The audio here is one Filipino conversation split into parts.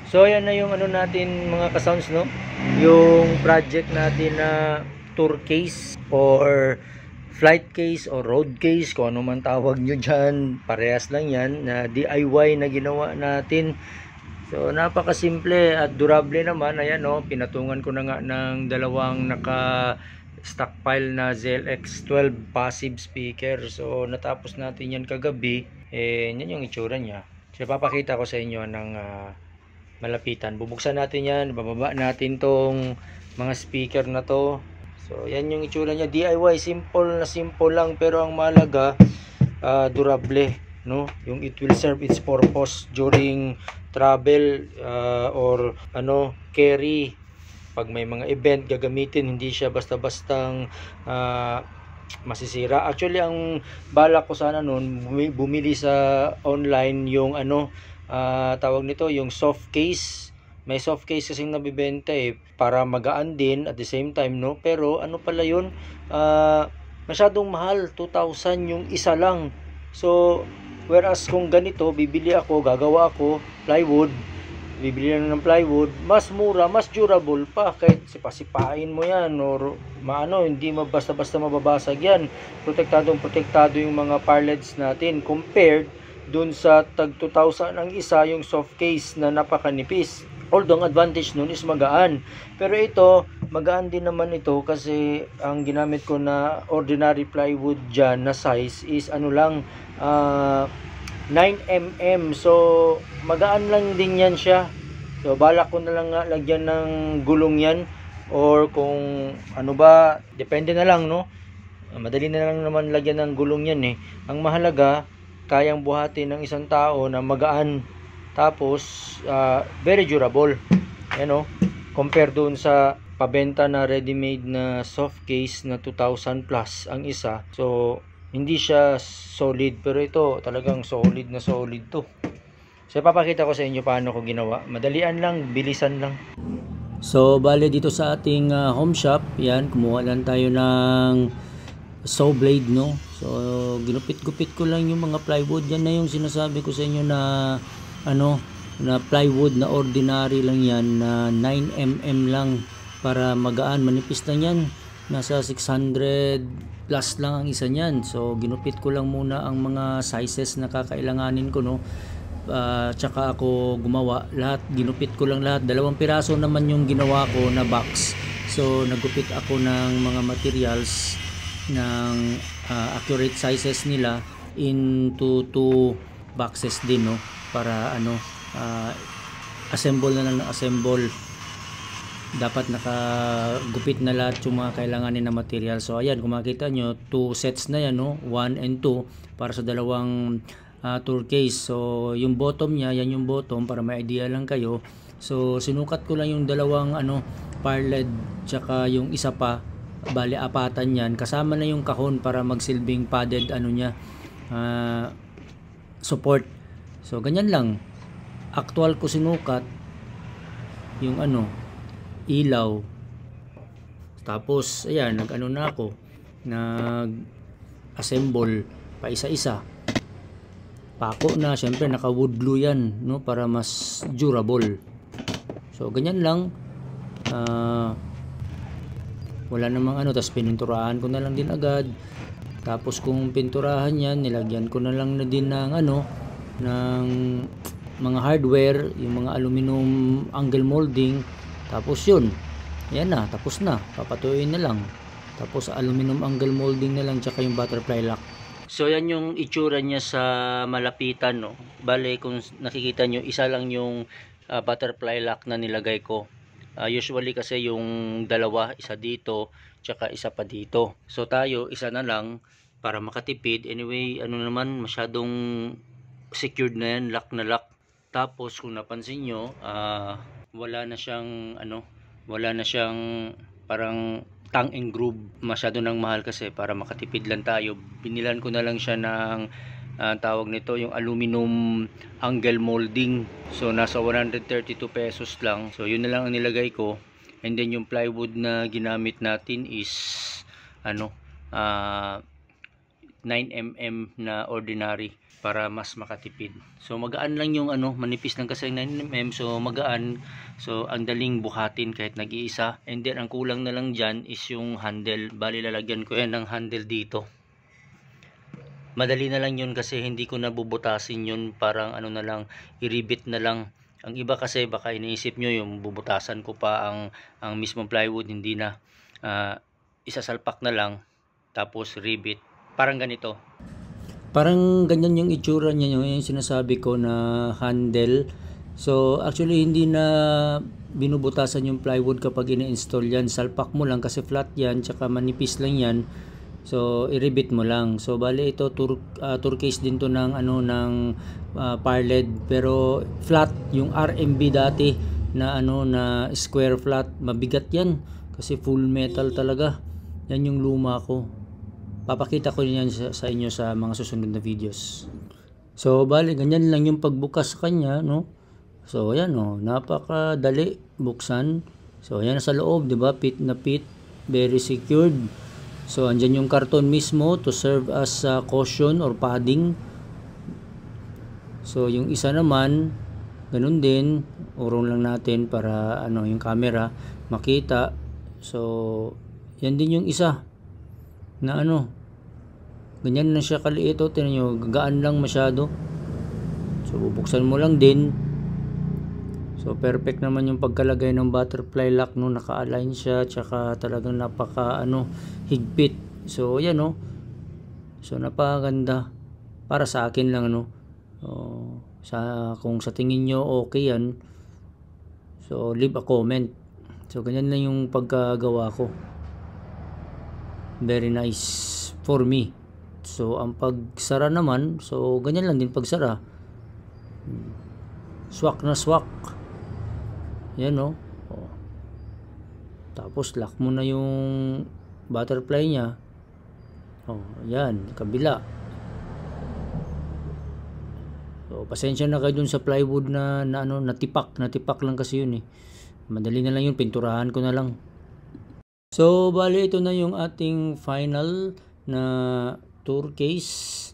So ayan na yung ano natin mga ka-sounds, no? Yung project natin na tour case or flight case or road case, kung ano man tawag nyo dyan, parehas lang yan, na DIY na ginawa natin. So napakasimple at durable naman. Ayan, no, pinatungan ko na nga ng dalawang naka stockpile na ZLX12 passive speaker. So natapos natin yan kagabi. Yan yung itsura niya. So papakita ko sa inyo ng malapitan. Bubuksan natin yan, bababa natin tong mga speaker na to. So yan yung itsura niya, DIY, simple na simple lang, pero ang mahalaga durable, no? Yung it will serve its purpose during travel or carry. Pag may mga event gagamitin, hindi siya basta-bastang masisira. Actually, ang balak ko sana noon, bumili sa online yung tawag nito, yung soft case. May soft case kasing nabibenta para magaan din at the same time, no? Pero ano pala yun, masyadong mahal, 2,000 yung isa lang. So whereas kung ganito, bibili ako, gagawa ako plywood, bibili na ng plywood, mas mura, mas durable pa, kahit sipasipain mo yan or hindi basta-basta mababasag yan. Protektado yung mga parlets natin compared dun sa tag 2,000 ang isa yung soft case na napakanipis. Although ang advantage nun is magaan, pero ito magaan din naman ito kasi ang ginamit ko na ordinary plywood dyan na size is 9mm. So magaan lang din yan siya. So balak ko na lang lagyan ng gulong yan, or kung depende na lang, no? Madali na lang naman lagyan ng gulong yan Ang mahalaga, kayang buhatin ng isang tao na magaan, tapos very durable, compare doon sa pabenta na ready-made na soft case na 2,000 plus ang isa. So hindi siya solid, pero ito talagang solid na solid to. So ipapakita ko sa inyo paano ko ginawa. Madalian lang, bilisan lang. So bale dito sa ating home shop, yan, kumuha lang tayo ng saw blade, no? So ginupit-gupit ko lang yung mga plywood. Yan na yung sinasabi ko sa inyo na na plywood na ordinary lang yan, na 9mm lang, para magaan, manipis lang yan. Nasa 600 plus lang ang isa niyan. So ginupit ko lang muna ang mga sizes na kakailanganin ko, no? Tsaka ako gumawa lahat, ginupit ko lang lahat. 2 piraso naman yung ginawa ko na box. So nagupit ako ng mga materials ng accurate sizes nila into 2 boxes din, no? Para assemble na lang, assemble. Dapat nakagupit na lahat yung mga kailanganin na material. So ayan, kung makita nyo, 2 sets na yan, no? 1 and 2 para sa dalawang tour case. So yung bottom nya, yan yung bottom, para may idea lang kayo. So sinukat ko lang yung dalawang parled, tsaka yung isa pa, bali apatan yan, kasama na yung kahon para magsilbing padded support. So ganyan lang, actual ko sinukat yung ilaw. Tapos ayan, na ako, nag-assemble pa isa-isa. Pako na, syempre naka wood glue yan, no, para mas durable. So ganyan lang. Wala namang tapos pininturahan ko na lang din agad. Tapos kung pinturahan yan, nilagyan ko na lang na din ng ng mga hardware, yung mga aluminum angle molding. Tapos yun, yan na, tapos na, papatuyin na lang. Tapos aluminum angle molding na lang, tsaka yung butterfly lock. So yan yung itsura niya sa malapitan, no? Bale, kung nakikita nyo, isa lang yung butterfly lock na nilagay ko. Usually kasi yung dalawa, isa dito tsaka isa pa dito. So tayo isa na lang para makatipid. Anyway, naman, masyadong secured na yan, lock na lock. Tapos kung napansin nyo, wala na siyang parang tongue and groove. Masyado nang mahal kasi, para makatipid lang tayo. Binilan ko na lang siya ng tawag nito, yung aluminum angle molding. So nasa 132 pesos lang. So yun na lang ang nilagay ko. And then yung plywood na ginamit natin is 9mm na ordinary. para mas makatipid. So magaan lang yung manipis lang kasi 9mm, so magaan. So ang daling buhatin kahit nag-iisa. And then ang kulang na lang dyan is yung handle. Bali lalagyan ko yan ng handle dito. Madali na lang yun kasi hindi ko nabubutasin yun, parang na lang, i-rivet na lang. Ang iba kasi baka iniisip nyo yung bubutasan ko pa ang mismong plywood, hindi na. Isasalpak na lang tapos rivet, parang ganito. Parang ganyan yung itsura niya, yung sinasabi ko na handle. So actually hindi na binubutasan yung plywood kapag ina-install yan. Salpak mo lang kasi flat yan, tsaka manipis lang yan. So i-rivet mo lang. So bali ito turquoise din to ng parled, pero flat yung RMB dati na na square flat, mabigat yan kasi full metal talaga. Yan yung luma ko. Papakita ko yan sa inyo sa mga susunod na videos. So bali ganyan lang yung pagbukas sa kanya, no? So ayan, napakadali buksan. So ayan sa loob, 'di ba? Pit na pit, very secured. So andyan yung karton mismo to serve as cushion or padding. So yung isa naman ganun din, urong lang natin para yung camera makita. So yan din yung isa na ganyan na siya kaliit. Tingnan nyo, gagaan lang masyado. So bubuksan mo lang din. So perfect naman yung pagkalagay ng butterfly lock, naka-align siya, tsaka talagang napaka higpit. So yan so napakaganda para sa akin lang kung sa tingin nyo okay yan, so leave a comment. So ganyan lang yung pagkagawa ko, very nice for me. So ang pagsara naman, so ganyan lang din pagsara, swak na swak yan tapos lock mo na yung butterfly nya. Yan kabila. So pasensya na kayo dun sa plywood na natipak lang kasi yun madali na lang yun, pinturahan ko na lang. So bali ito na yung ating final na tour case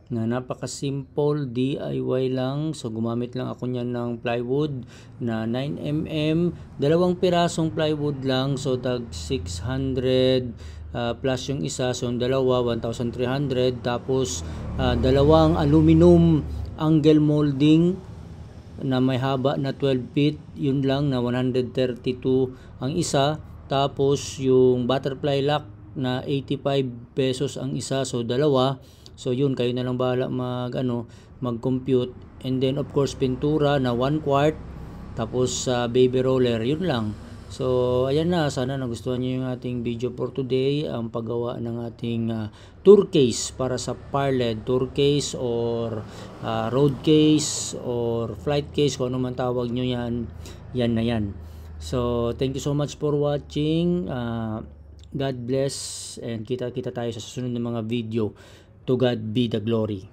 na napaka-simple, DIY lang. So gumamit lang ako niyan ng plywood na 9mm, dalawang pirasong plywood lang, so tag 600 plus yung isa, so yung dalawa 1,300. Tapos dalawang aluminum angle molding na may haba na 12 feet, yun lang na 132 ang isa. Tapos yung butterfly lock na 85 pesos ang isa, so dalawa. So yun, kayo na lang bahala mag-compute. And then of course pintura na 1 quart, tapos baby roller, yun lang. So ayan na, sana nagustuhan niyo yung ating video for today, ang paggawa ng ating tour case para sa parled, tour case or road case or flight case, kung ano man tawag nyo yan, yan na yan. So thank you so much for watching. God bless, and kita tayo sa susunod na mga video. To God be the glory.